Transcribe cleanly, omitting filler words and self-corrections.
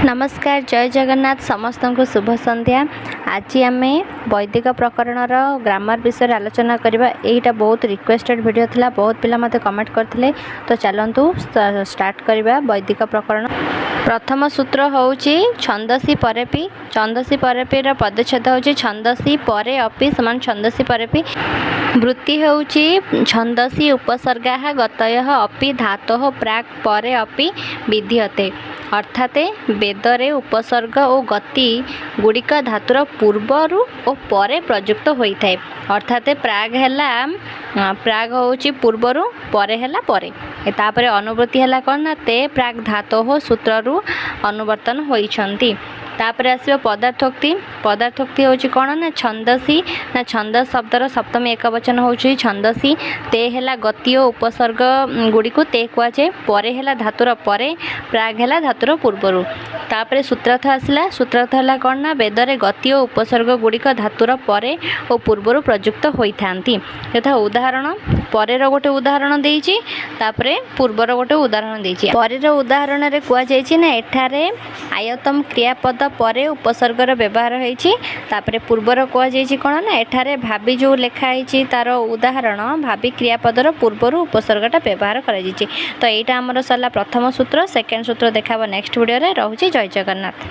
नमस्कार जय जगन्नाथ समस्त को शुभ संध्या। आज आम वैदिक प्रकरणर ग्रामर विषय आलोचना करवा। यहीटा बहुत रिक्वेस्टेड वीडियो थिला, बहुत पिला मते कमेंट करथिले। तो चलंतु स्टार्ट करवा वैदिक प्रकरण। प्रथम सूत्र होउची छंदसी परेपि। छंदसी परेपि रा पदच्छेद होउची छंदसी परे अपि समान छंदसी परेपि। वृत्ति होउची छंदसी उपसर्गाः गतयः अपि धातोः प्राक् परे अपि विधीयते। अर्थात वेदरे उपसर्ग और गति गुड़िक धातुर पूर्वर और परे प्रयुक्त होता है। अर्थात प्राग होची पूर्वर परे हैला परे। तापरे अनुवृत्ति हैला कौन ना ते प्राग धातोः सूत्रु अनुवर्तन होइछंती। तापर आसो पदार्थोक्ति। पदार्थोक्ति होची कौन ना छंदसी ना छंदस शब्दर सप्तमी एकवचन होची छंदसी। ते हैला गति और उपसर्ग गुड़िक ते कहुए परे हैला धातुर परे प्राग हैला धातुर पूर्वर। तापर सूत्रार्थ आसला। सूत्रार्थ हैला कौन ना वेदरे गति और उपसर्ग गुड़िक धातुर परे और पूर्वर प्रयुक्त होइथांती। यथा उदाहरण परेर गोटे उदाहरण देइछि, तापरे पूर्वर गोटे उदाहरण देइछि। परेर उदाहरण रे कुआ जाइछि ना एठारे आयतम क्रियापद परे उपसर्गर व्यवहार होइछि। तापरे पूर्वर कुआ जाइछि कोन ना एठारे भाबी जो लेखा होइछि तार उदाहरण भाबी क्रियापदर पूर्वर उपसर्गटा व्यवहार करा जाइछि। तो एटा हमर सरला प्रथम सूत्र। सेकंड सूत्र देखाबो नेक्स्ट वीडियो रे। रहूछि जय जगन्नाथ।